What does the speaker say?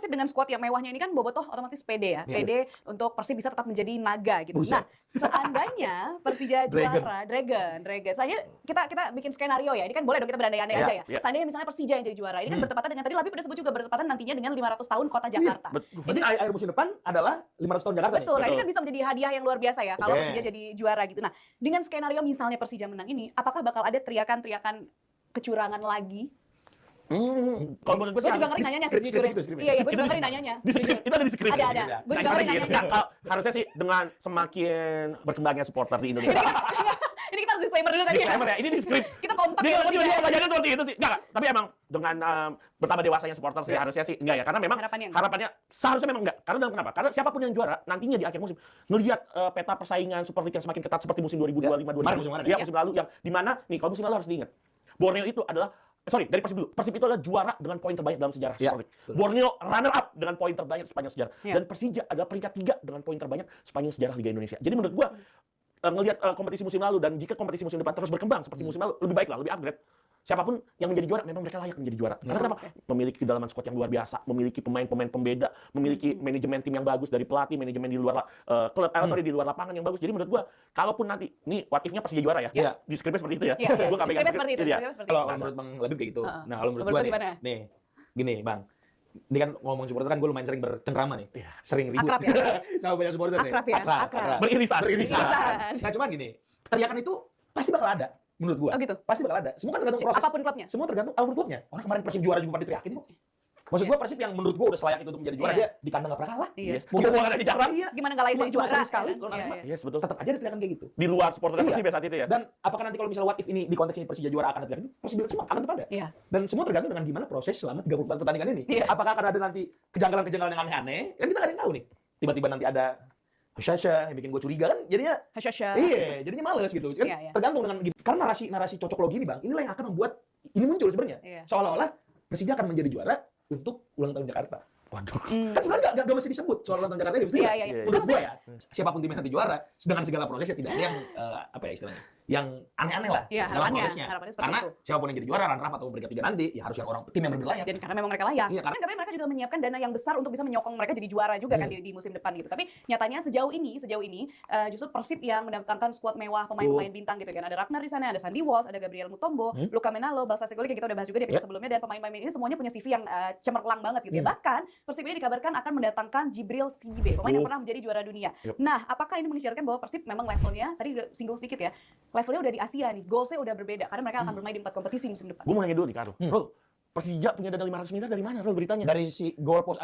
Persib dengan skuad yang mewahnya ini kan Bobotoh otomatis pede ya. Pede untuk Persib bisa tetap menjadi naga gitu. Buset. Nah, seandainya Persija juara, Dragon. Saya kita bikin skenario ya. Ini kan boleh dong kita berandai-andai aja ya. Seandainya misalnya Persija yang jadi juara. Ini kan bertepatan dengan tadi Labib udah sebut juga bertepatan nantinya dengan 500 tahun kota Jakarta. Berarti akhir musim depan adalah 500 tahun Jakarta Betul, nih. nah ini kan bisa menjadi hadiah yang luar biasa ya kalau Persija jadi juara gitu. Nah, dengan skenario misalnya Persija menang ini, apakah bakal ada teriakan-teriakan kecurangan lagi? Kalau menurut gue Gue juga ngeri nanyanya sih sejujurnya. Iya, gue juga ngeri nanyanya. Di skrip, itu ada di skrip. Ada. Gue juga ngeri nanyanya. Harusnya sih dengan semakin berkembangnya supporter di Indonesia. Ini kita harus disclaimer dulu tadi. Disclaimer ya, ini di skrip. Kita kompak ya. ya. Dia pertanyaannya seperti itu sih. Enggak, tapi emang dengan bertambah dewasanya supporter sih harusnya sih enggak ya. Karena memang harapannya seharusnya memang enggak. Karena kenapa? Karena siapapun yang juara nantinya di akhir musim ngelihat peta persaingan Super League yang semakin ketat seperti musim 2025-2026. Ya, musim lalu yang di mana nih kalau musim lalu harus diingat. Borneo itu adalah dari Persib dulu. Persib itu adalah juara dengan poin terbanyak dalam sejarah Super League. Borneo runner up dengan poin terbanyak sepanjang sejarah. Dan Persija adalah peringkat 3 dengan poin terbanyak sepanjang sejarah Liga Indonesia. Jadi menurut gua ngelihat kompetisi musim lalu dan jika kompetisi musim depan terus berkembang seperti musim lalu, lebih baik lah, lebih upgrade. Siapapun yang menjadi juara, memang mereka layak menjadi juara. Karena kenapa? Memiliki kedalaman skuad yang luar biasa, memiliki pemain-pemain pembeda, memiliki manajemen tim yang bagus dari pelatih, manajemen di luar klub, di luar lapangan yang bagus. Jadi menurut gua, kalaupun nanti, nih what if-nya Persija juara ya, di skripnya seperti itu ya. Gua nggak pegang seperti itu. Kalau menurut Bang Labib kayak gitu. Nah, kalau menurut gua nih, gini Bang. Ini kan ngomong supporter kan gue lumayan sering bercengkrama nih. Sering ribut. Akrab ya? Sama banyak supporter nih. Akrab. Beririsan. Nah, cuman gini, teriakan itu pasti bakal ada menurut gua. Oh gitu? Pasti bakal ada. Semua kan tergantung proses. Apapun klubnya? Semua tergantung apapun klubnya. Orang kemarin Persib juara juga pada diteriakin kok. Maksud gua Persib yang menurut gua udah selayak itu untuk menjadi juara, dia di kandang nggak pernah kalah. Mungkin gua ada di Jakarta. Gimana nggak lain dari juara sekali. Yes, betul. Tetap aja diteriakan kayak gitu. Di luar supporter Persib saat itu ya. Dan apakah nanti kalau misalnya what if ini di konteks ini Persija juara akan diteriakin? Persib semua akan tetap ada. Dan semua tergantung dengan gimana proses selama 34 pertandingan ini. Apakah akan ada nanti kejanggalan-kejanggalan yang aneh-aneh? Kan kita nggak ada yang tahu nih. Tiba-tiba nanti ada Hasyasya yang bikin gue curiga kan jadinya jadinya males gitu kan tergantung dengan karena narasi cocok logi ini Bang inilah yang akan membuat ini muncul sebenarnya seolah-olah Persija akan menjadi juara untuk ulang tahun Jakarta. Waduh. Kan sebenarnya nggak mesti disebut soal ulang tahun Jakarta ini mesti menurut gue ya siapapun tim yang nanti juara dengan segala prosesnya tidak ada yang apa ya istilahnya yang aneh-aneh lah dalam prosesnya karena siapapun yang jadi juara runner up atau peringkat 3 nanti ya harus yang orang tim yang berbeda dan karena memang mereka layak kan katanya mereka juga menyiapkan dana yang besar untuk bisa menyokong mereka jadi juara juga kan di musim depan gitu tapi nyatanya sejauh ini justru Persib yang mendatangkan skuad mewah pemain-pemain bintang gitu kan ada Ragnar di sana ada Sandy Walsh ada Gabriel Mutombo Luka Menalo Balsa Segoli yang kita udah bahas juga di episode sebelumnya dan pemain-pemain ini semuanya punya CV yang cemerlang banget gitu ya bahkan Persib ini dikabarkan akan mendatangkan Jibril Sidibe pemain yang pernah menjadi juara dunia. Nah apakah ini mengisyaratkan bahwa Persib memang levelnya tadi udah singgung sedikit ya levelnya udah di Asia nih, goalsnya udah berbeda karena mereka akan bermain di 4 kompetisi musim depan. Gue mau nanya dulu nih, Karo. Persija punya dana 500 miliar dari mana, Rol, beritanya? Dari si Goal Post Asia.